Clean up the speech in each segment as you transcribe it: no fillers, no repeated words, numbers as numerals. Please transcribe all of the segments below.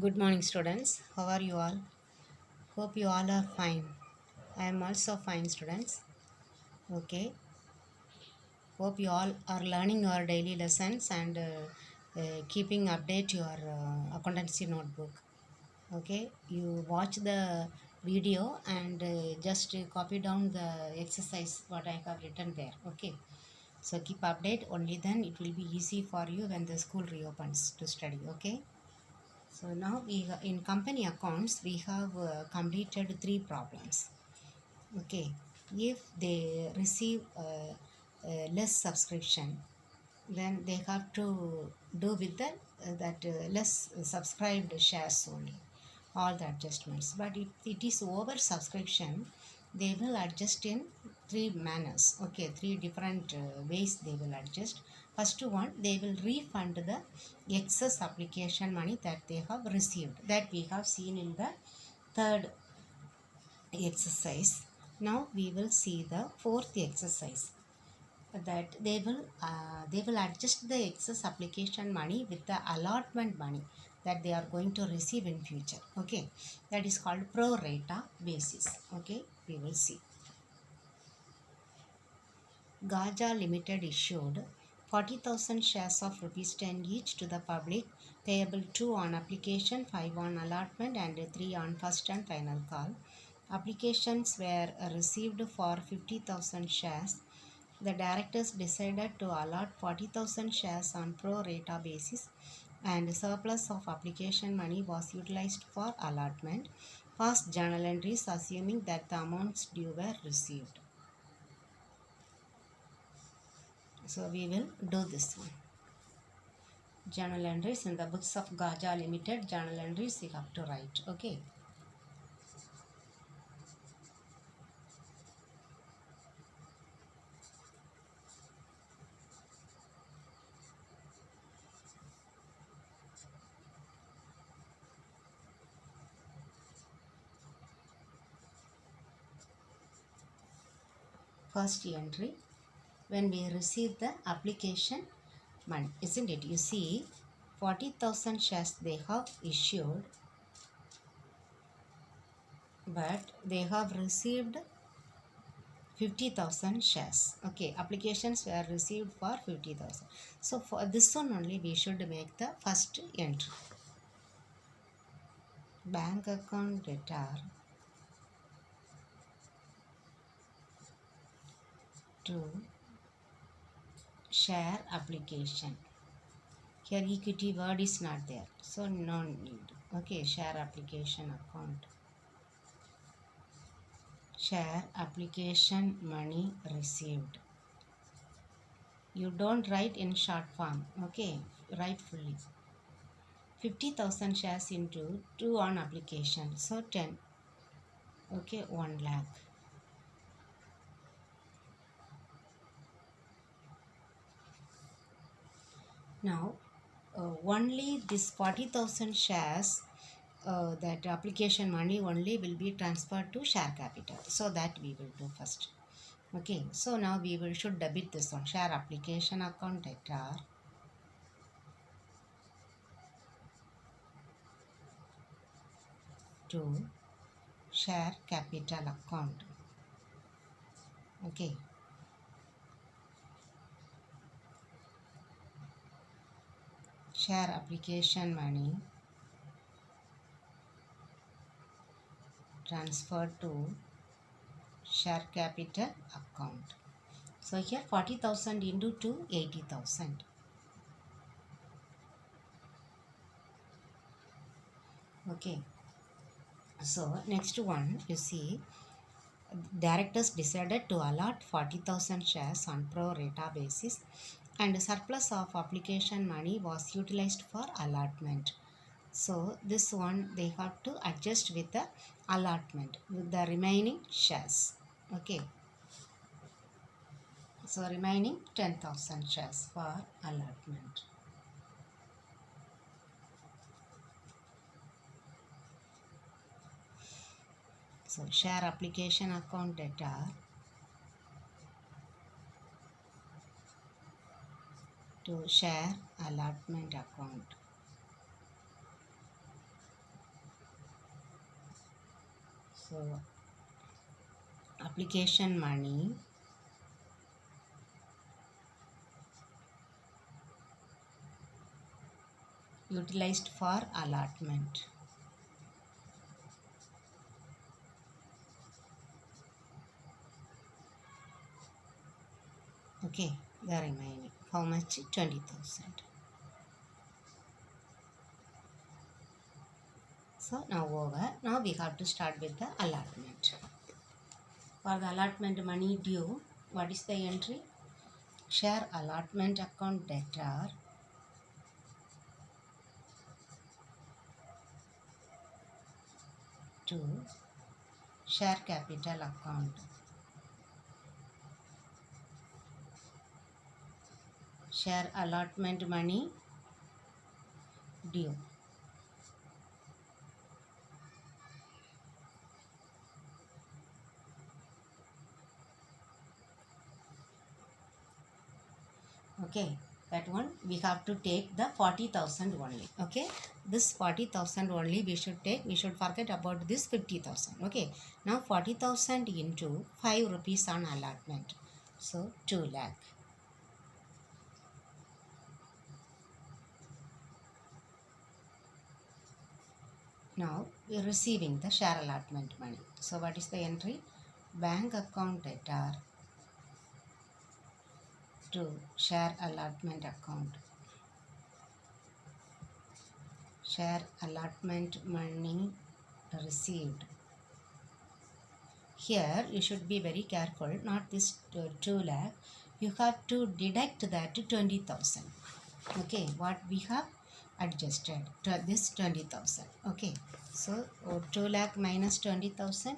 Good morning, students. How are you all? Hope you all are fine. I am also fine, students. Okay. Hope you all are learning your daily lessons and keeping update your accountancy notebook. Okay. You watch the video and just copy down the exercise what I have written there. Okay. So keep update. Only then it will be easy for you when the school reopens to study. Okay. So now in company accounts we have completed three problems. Okay, if they receive less subscription, then they have to do with that less subscribed shares only, all the adjustments. But if it is over subscription, they will adjust in three manners. Okay, three different ways they will adjust. First one, they will refund the excess application money that they have received, that we have seen in the third exercise. Now we will see the fourth exercise, that they will adjust the excess application money with the allotment money that they are going to receive in future. Okay, that is called pro rata basis. Okay, we will see. Gaja Limited issued 40,000 shares of rupees 10 each to the public, payable 2 on application, 5 on allotment and 3 on first and final call. Applications were received for 50,000 shares. The directors decided to allot 40,000 shares on pro rata basis, and surplus of application money was utilized for allotment. Past journal entries assuming that the amounts due were received. So we will do this one. Journal entries in the books of Gaja Limited, journal entries you have to write. Okay. First entry, when we receive the application money, isn't it? You see, 40,000 shares they have issued, but they have received 50,000 shares. Okay, applications were received for 50,000. So for this one only we should make the first entry. Bank account debtor to share application. Here equity word is not there, so no need. Okay, share application account. Share application money received. You don't write in short form. Okay, write fully. 50,000 shares into 2 on application, so 10. Okay, 1 lakh. Now only this 40,000 shares, that application money only will be transferred to share capital, so that we will do first. Okay, so now we will should debit this one, share application account debtor to share capital account. Okay, share application money transferred to share capital account. So here 40,000 into 2, 80,000. Okay, so next one, you see, directors decided to allot 40,000 shares on pro rata basis, and surplus of application money was utilized for allotment. So this one they have to adjust with the allotment with the remaining shares. Okay, so remaining 10,000 shares for allotment. So share application account debtor to share allotment account. So application money utilized for allotment. Okay, the remaining. How much? 20,000. So now over. Now we have to start with the allotment. For the allotment money due, what is the entry? Share allotment account debtor to share capital account. Share allotment money due. Okay, that one we have to take the 40,000 only. Okay, this 40,000 only we should take. We should forget about this 50,000. Okay, now 40,000 into 5 rupees on allotment. So 2 lakh. Now we are receiving the share allotment money. So what is the entry? Bank account debtor to share allotment account. Share allotment money received. Here you should be very careful, not this 2 lakh. You have to deduct that 20,000. Okay, what we have adjusted to this 20,000. Okay, so 2 lakh minus 20,000,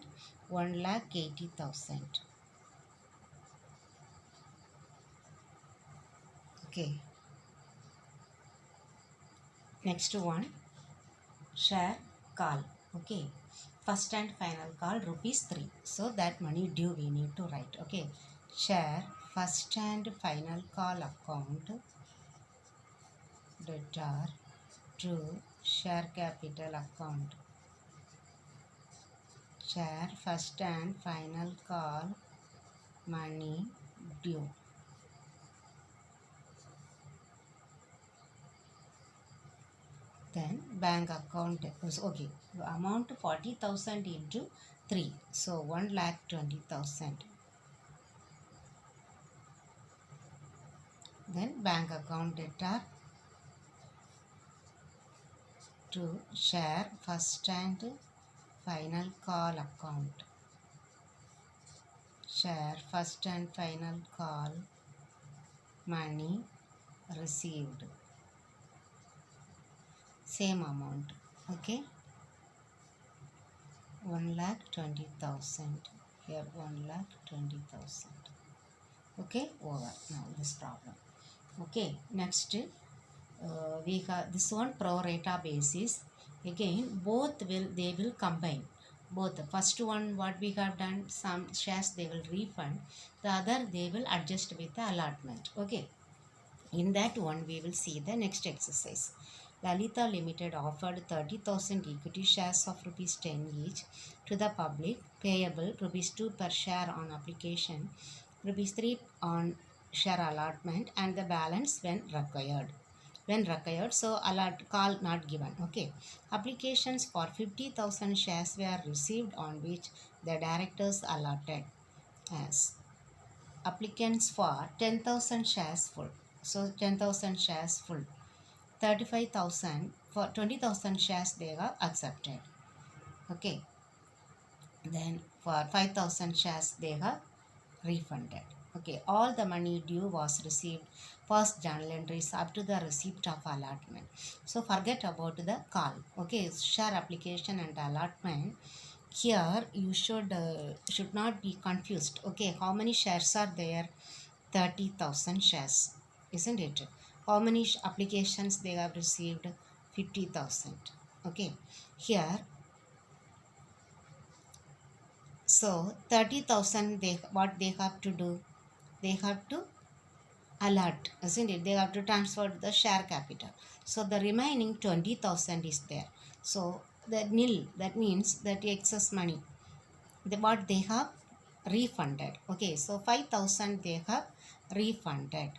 1 lakh 80,000. Okay, next one, share call. Okay, first and final call rupees 3. So that money due we need to write. Okay, share first and final call account debtor to share capital account. Share first and final call money due. Then bank account, okay, amount 40,000 into 3. So 1,20,000. Then bank account debtor to share first and final call account. Share first and final call money received. Same amount. Okay, 1,20,000. Here 1,20,000. Okay, over now this problem. Okay, next we have this one pro rata basis. Again both will combine. Both the first one what we have done, some shares they will refund, the other they will adjust with the allotment. Okay, in that one we will see the next exercise. Lalita Limited offered 30,000 equity shares of rupees 10 each to the public, payable rupees 2 per share on application, rupees 3 on share allotment, and the balance when required. So call not given. Okay, applications for 50,000 shares were received, on which the directors allotted as applicants for 10,000 shares full. So 10,000 shares full. 35,000 for 20,000 shares they are accepted. Okay, then for 5,000 shares they are refunded. Okay, all the money due was received first journal entries up to the receipt of allotment. So forget about the call. Okay, share application and allotment. Here you should not be confused. Okay, how many shares are there? 30,000 shares, isn't it? How many applications they have received? 50,000. Okay, here so 30,000 they what they have to do? They have to allot, isn't it? They have to transfer the share capital. So the remaining 20,000 is there. So the nil, that means that excess money. what they have refunded. Okay, so 5,000 they have refunded.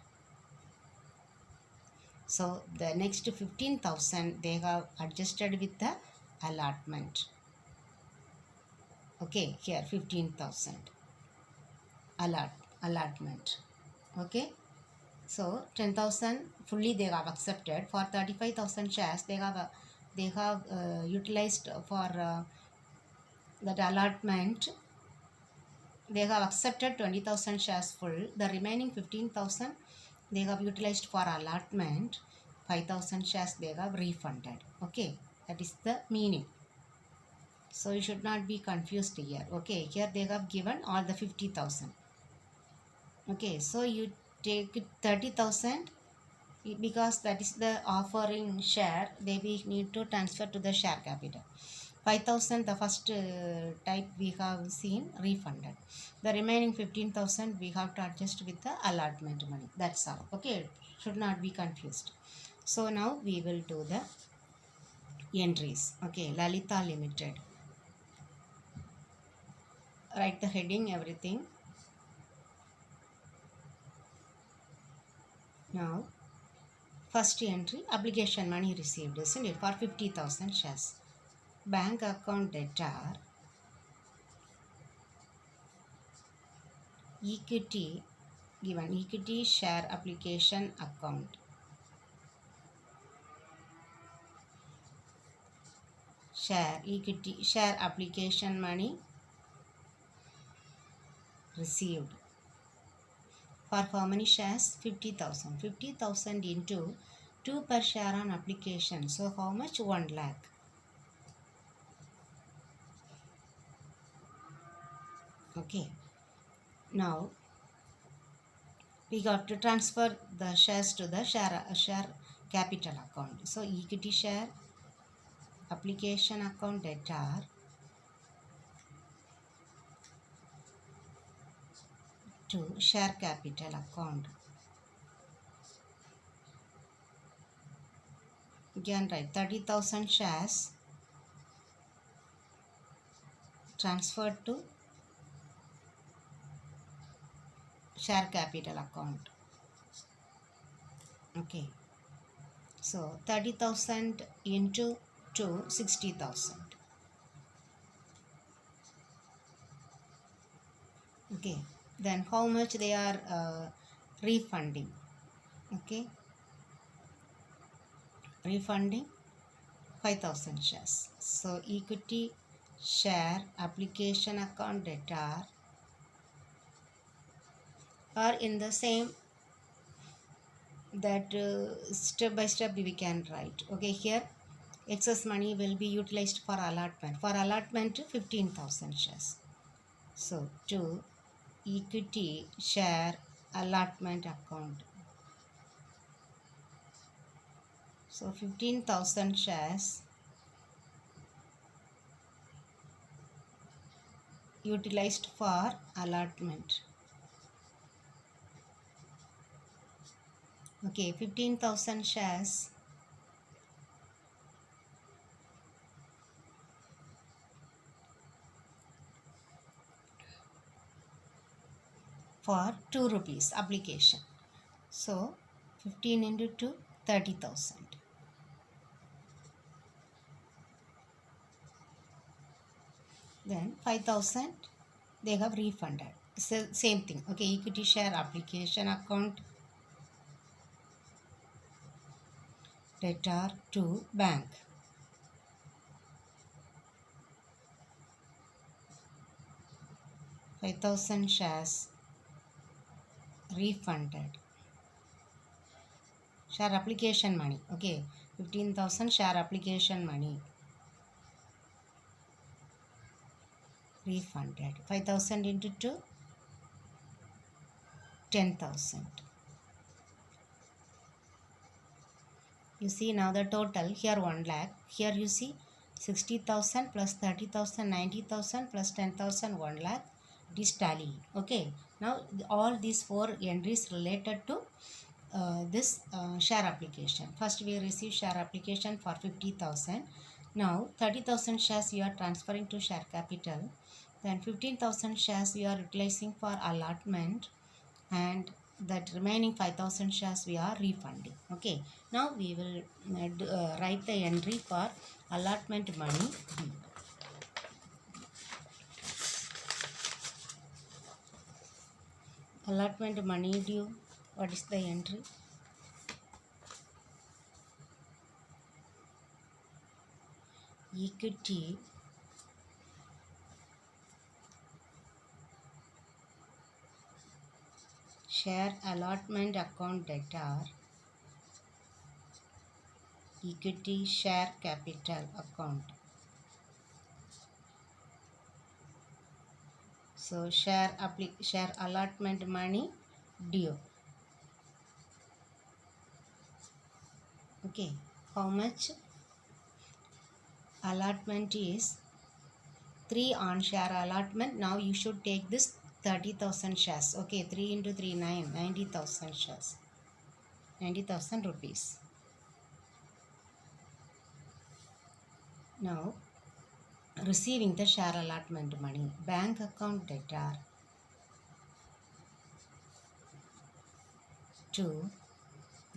So the next 15,000 they have adjusted with the allotment. Okay, here 15,000 allotment. Okay, so 10,000 fully they have accepted. For 35,000 shares they have utilized for that allotment. They have accepted 20,000 shares full. The remaining 15,000 they have utilized for allotment. 5,000 shares they have refunded. Okay, that is the meaning. So you should not be confused here. Okay, here they have given all the 50,000. Okay, so you take 30,000 because that is the offering share. They will need to transfer to the share capital. 5,000 the first type we have seen refunded. The remaining 15,000 we have to adjust with the allotment money. That's all. Okay, should not be confused. So now we will do the entries. Okay, Lalita Limited. Write the heading, everything. Now first entry, application money received, isn't it, for 50,000 shares. Bank account debtor, equity given, equity share application account. Equity share application money received. For how many shares? 50,000. 50,000 into 2 per share on application. So how much? 1 lakh. Okay. Now we got to transfer the shares to the share capital account. So equity share application account debtor to share capital account. Again write 30,000 shares transferred to share capital account. Okay, so 30,000 into 2, 60,000. Okay, then how much they are refunding? Okay, refunding 5,000 shares. So equity share application account debtor are in the same that step by step we can write. Okay, here excess money will be utilized for allotment. For allotment 15,000 shares. So to equity share allotment account. So 15,000 shares utilized for allotment. Okay, 15,000 shares for 2 rupees application. So 15 into 2, 30,000. Then 5,000 they have refunded. So same thing. Okay, equity share application account debtor to bank. $5,000 shares refunded. Share application money. Okay, 15,000 share application money refunded. 5,000 into 2, 10,000. You see now the total here 1 lakh. Here you see 60,000 plus 30,000, 90,000 plus 10,000, 1 lakh. It is tally. Okay. Now all these 4 entries related to this share application. First we receive share application for 50,000. Now 30,000 shares you are transferring to share capital. Then 15,000 shares we are utilizing for allotment, and that remaining 5,000 shares we are refunding. Okay, now we will write the entry for allotment money. Allotment money due. What is the entry? Equity share allotment account debtor, equity share capital account. So share allotment money due. Okay, how much? Allotment is 3 on share allotment. Now you should take this 30,000 shares. Okay, 3 into 3 9, 90,000 shares, 90,000 rupees. Now receiving the share allotment money, bank account debtor to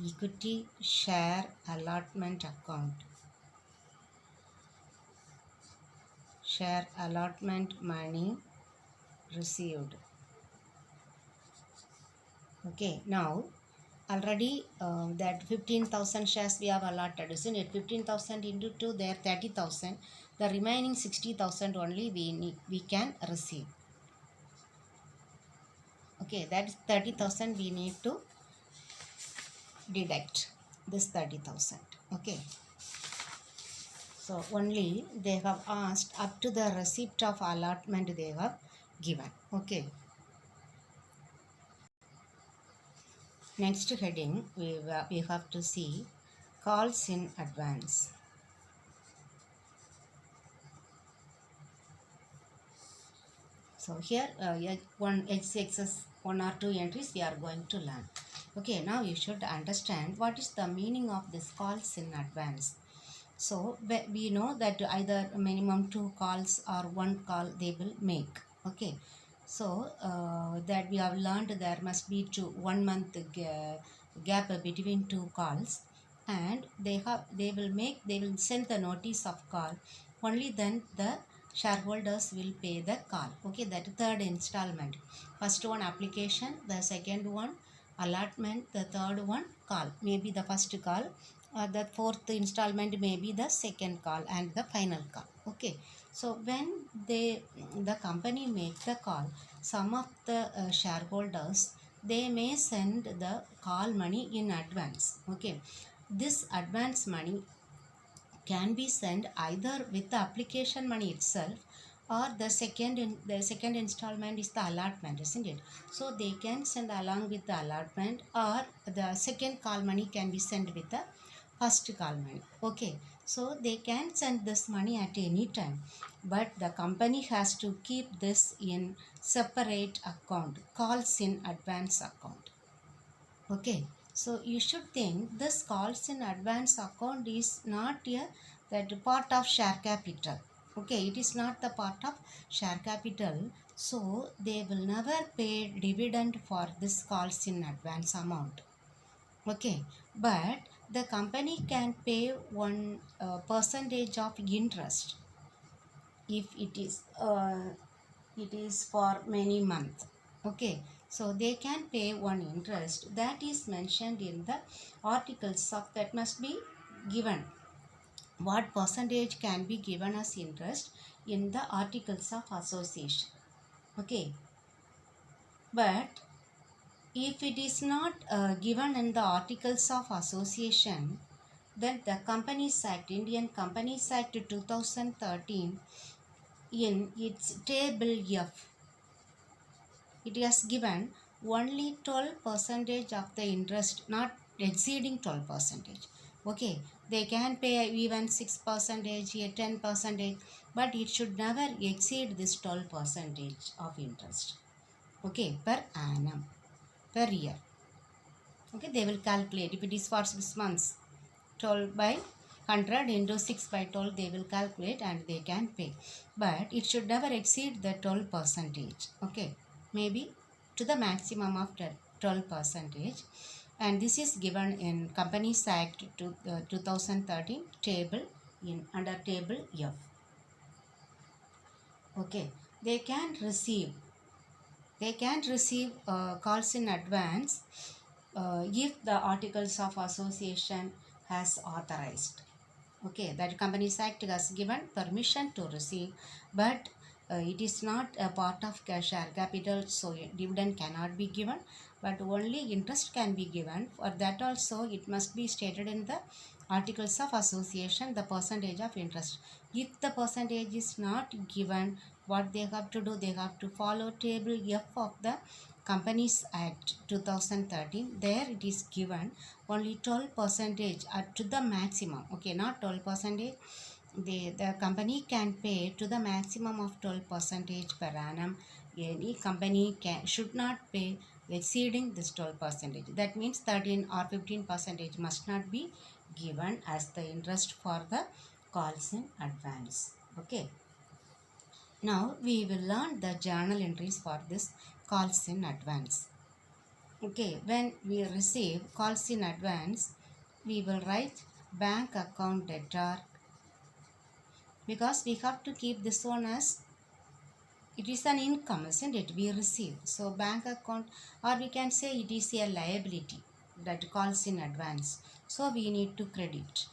equity share allotment account, share allotment money received. Okay, now already that 15,000 shares we have allotted, isn't it? 15,000 into 2, there 30,000. The remaining 60,000 only we can receive. Okay, that is 30,000 we need to deduct this 30,000. Okay, so only they have asked up to the receipt of allotment they have given. Okay, next heading we have to see calls in advance. So here one or two entries we are going to learn. Okay, now you should understand what is the meaning of this calls in advance. So we know that either minimum 2 calls or 1 call they will make. Okay, so that we have learned there must be 1 month gap between 2 calls, and they will send the notice of call. Only then the shareholders will pay the call. Okay, that third installment. First one application, the second one allotment, the third one call. Maybe the first call, the fourth installment may be the second call, and the final call. Okay, so when the company make the call, some of the shareholders they may send the call money in advance. Okay, this advance money can be sent either with the application money itself, or the second installment is the allotment, isn't it? So they can send along with the allotment, or the second call money can be sent with the first call money. Okay, so they can send this money at any time, but the company has to keep this in separate account, calls in advance account. Okay, so you should think this calls in advance account is not a that part of share capital. Okay, it is not the part of share capital, so they will never pay dividend for this calls in advance amount. Okay, but the company can pay one percentage of interest if it is for many months. Okay, so they can pay one interest that is mentioned in the articles of that must be given. What percentage can be given as interest in the articles of association. Okay, but if it is not given in the articles of association, then the Companies Act, Indian Companies Act 2013, in its table F, it has given only 12% of the interest, not exceeding 12%. Okay, they can pay even 6%, 10%, but it should never exceed this 12% of interest. Okay, per annum, per year. Okay, they will calculate if it is for 6 months, 12 by 100 into 6 by 12 they will calculate and they can pay. But it should never exceed the 12 percentage. Okay, maybe to the maximum of 12 percentage. And this is given in Companies Act 2013 table under table F. Okay, they can receive calls in advance if the articles of association has authorized. Okay, that Companies Act has given permission to receive, but it is not a part of share capital, so dividend cannot be given, but only interest can be given. For that also it must be stated in the articles of association the percentage of interest. If the percentage is not given, what they have to do, they have to follow table F of the Companies Act 2013. There it is given only 12 percentage to the maximum. Okay, not 12 percentage. The company can pay to the maximum of 12 percentage per annum. Any company should not pay exceeding this 12 percentage. That means 13 or 15 percentage must not be given as the interest for the calls in advance. Okay. Now we will learn the journal entries for this calls in advance. Okay, when we receive calls in advance, we will write bank account debtor, because we have to keep this one as it is an income, isn't it? We receive. So bank account, or we can say it is a liability that calls in advance. So we need to credit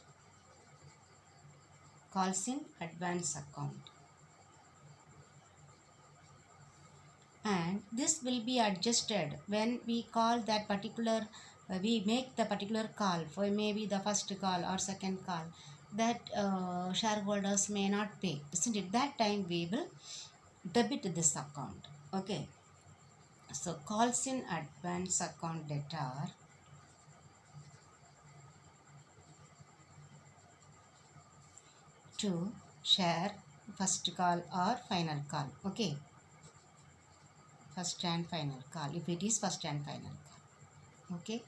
calls in advance account. And this will be adjusted when we call that particular, we make the particular call for maybe the first call or second call that shareholders may not pay, isn't it? That time we will debit this account. Okay, so calls in advance account debtor to share first call or final call. Okay, first and final call, if it is first and final call. Okay,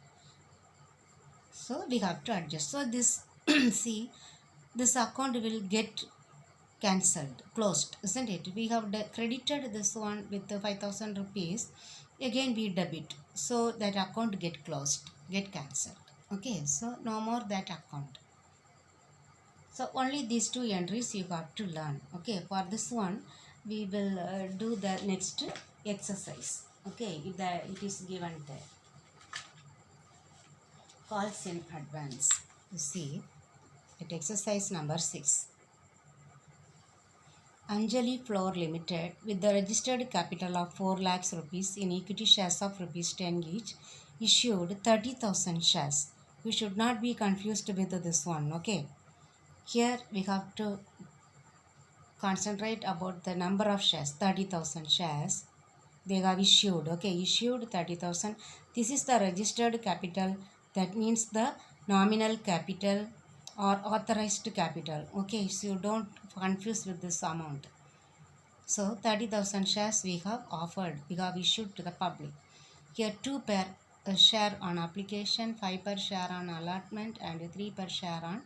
so we have to adjust. So this see, this account will get cancelled, closed, isn't it? We have credited this one with the 5,000 rupees, again we debit, so that account get closed, get cancelled. Okay, so no more that account. So only these two entries you have to learn. Okay, for this one we will do the next exercise. Okay, it is given there. Calls in advance. You see at exercise number 6. Anjali Floor Limited, with the registered capital of 4 lakhs rupees in equity shares of rupees 10 each, issued 30,000 shares. We should not be confused with this one. Okay, here we have to concentrate about the number of shares. 30,000 shares they have issued. Okay, issued 30,000. This is the registered capital, that means the nominal capital or authorized capital. Okay, so you don't confuse with this amount. So 30,000 shares we have offered, we have issued to the public. Here 2 per share on application, 5 per share on allotment, and 3 per share on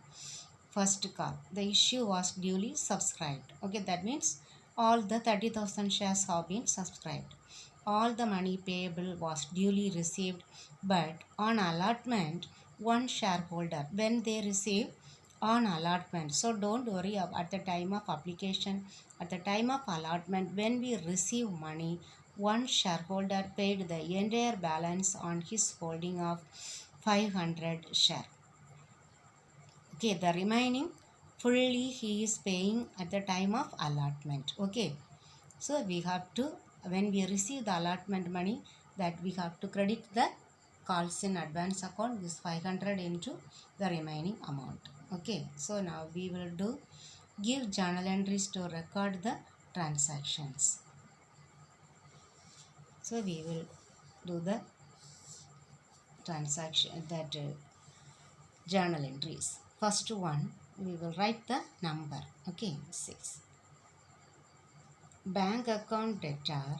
first call. The issue was duly subscribed. Okay, that means all the 30,000 shares have been subscribed. All the money payable was duly received, but on allotment, one shareholder, when they receive on allotment, so don't worry at the time of application, at the time of allotment, when we receive money, one shareholder paid the entire balance on his holding of 500 share. Okay, the remaining fully he is paying at the time of allotment. Okay, so we have to, when we receive the allotment money, that we have to credit the calls in advance account, this 500 into the remaining amount. Okay, so now we will do give journal entries to record the transactions. So we will do the transaction, that journal entries. First one, we will write the number. Okay, 6. Bank account debtor,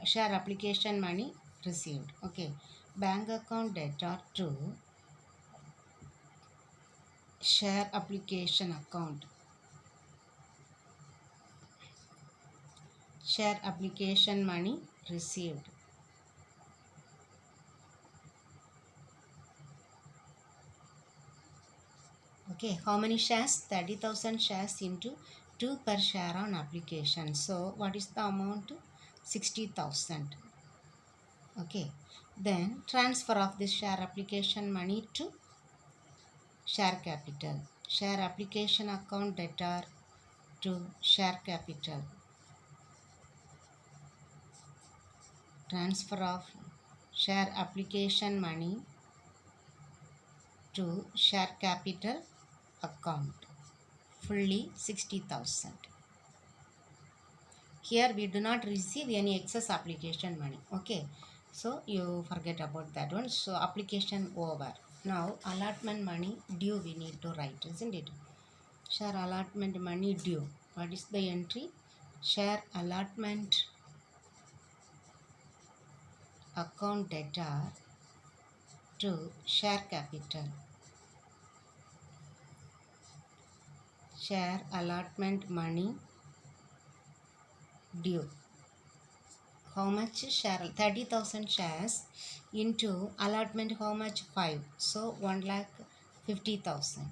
share application money received. Okay, bank account debtor to share application account, share application money received. Okay, how many shares? 30,000 shares into 2 per share on application. So what is the amount? 60,000. Okay, then transfer of this share application money to share capital. Share application account debtor to share capital. Transfer of share application money to share capital account. Fully 60,000. Here we do not receive any excess application money. Okay, so you forget about that one. So application over. Now allotment money due we need to write, isn't it? Share allotment money due. What is the entry? Share allotment account debtor to share capital. Share allotment money due. How much share? 30,000 shares into allotment how much? 5. So 1,50,000.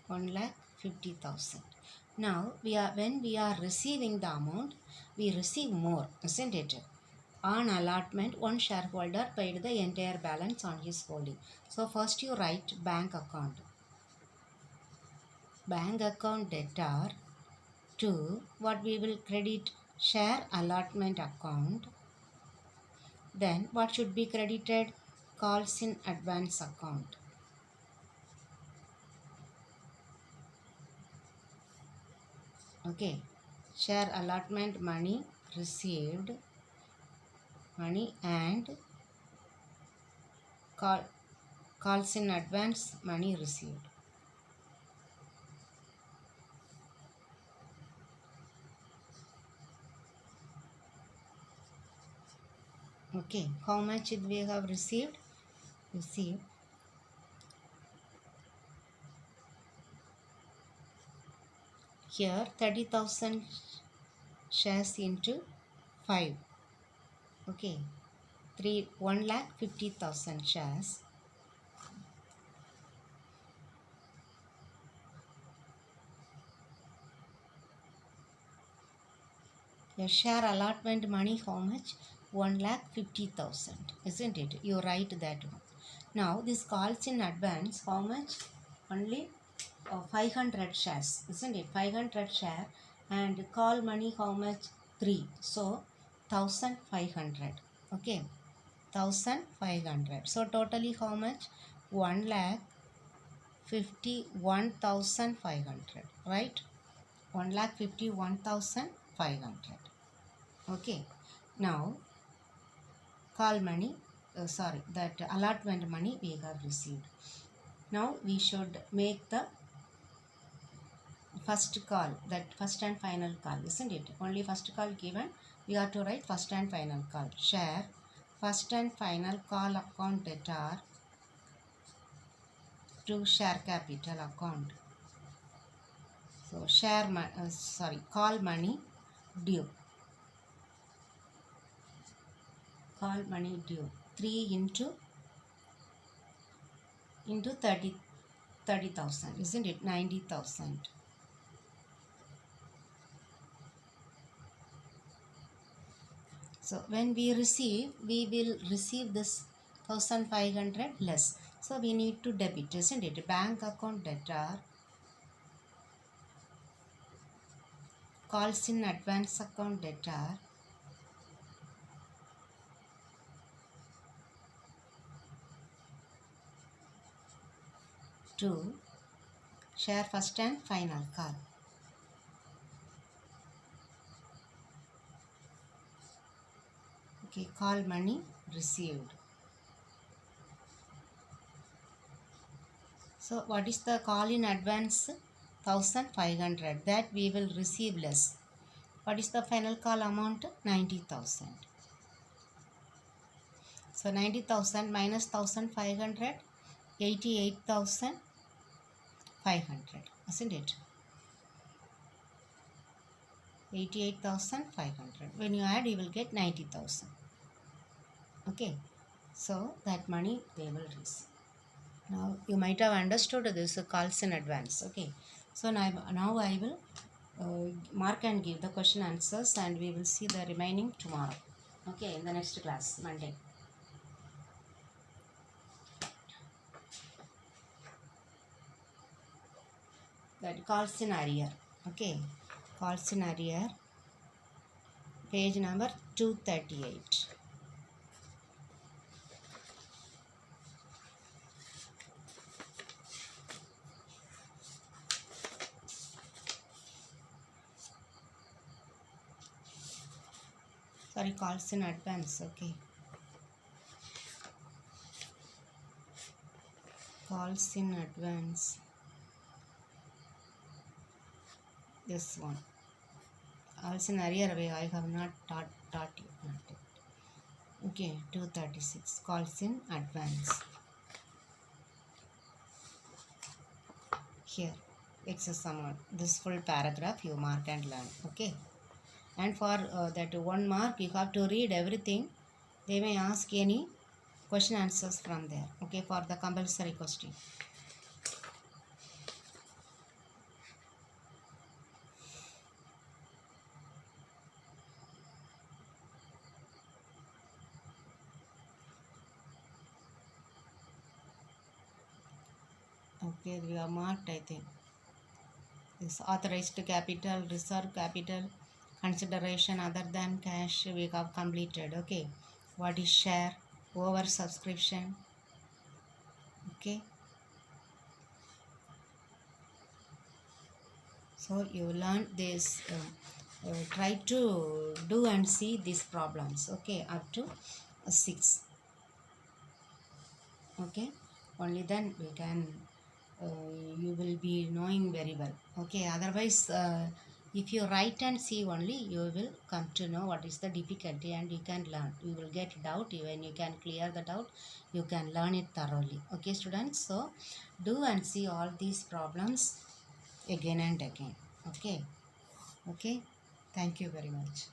1,50,000. Now when we are receiving the amount, we receive more, isn't it? On allotment, one shareholder paid the entire balance on his holding. So first you write bank account. Bank account debtor to what we will credit? Share allotment account. Then what should be credited? Calls in advance account. Okay, share allotment money received, money and calls in advance money received. Okay, how much we have received? Received here 30,000 shares into 5. Okay, 1,50,000 shares. Your share allotment money how much? 1,50,000, isn't it? You write that one. Now this calls in advance how much? Only 500 shares, isn't it? 500 share, and call money how much? 3. So 1,500. Okay, 1,500. So totally how much? 1,51,500, right? 1,51,500. Okay, now call money, that allotment money we have received. Now we should make the first call, that first and final call, isn't it? Only first call given, we have to write first and final call. Share first and final call account debtor to share capital account. So call money due. Call money due 3 into 30,000, isn't it? 90,000. So when we will receive this 1,500 less. So we need to debit, isn't it? Bank account debtor, calls in advance account debtor, to share first and final call. Okay, call money received. So what is the call in advance? 1,500. That we will receive less. What is the final call amount? 90,000. So 90,000 minus 1,500, 88,500, isn't it? 88,500. When you add, you will get 90,000. Okay, so that money they will receive. Now you might have understood this calls in advance. Okay, so now I will mark and give the question answers, and we will see the remaining tomorrow. Okay, in the next class, Monday. That calls in arrear. Okay, calls in arrear, page number 238. Sorry, calls in advance. Okay, calls in advance, this one. Calls in arrear way I have not taught you. Okay, 236, calls in advance. Here XII, this full paragraph you mark and learn. Okay, and for that 1 mark you have to read everything. They may ask any question answers from there. Okay, for the compulsory question. Okay, we are marked, I think. This authorized capital, reserve capital, consideration other than cash, we have completed. Okay, what is share, over subscription. Okay, so you learn this. Try to do and see these problems. Okay, up to 6. Okay, only then we can you will be knowing very well. Okay, otherwise if you write and see only, you will come to know what is the difficulty, and you can learn. You will get doubt. When you can clear the doubt, you can learn it thoroughly. Okay, students, so do and see all these problems again and again. Okay, thank you very much.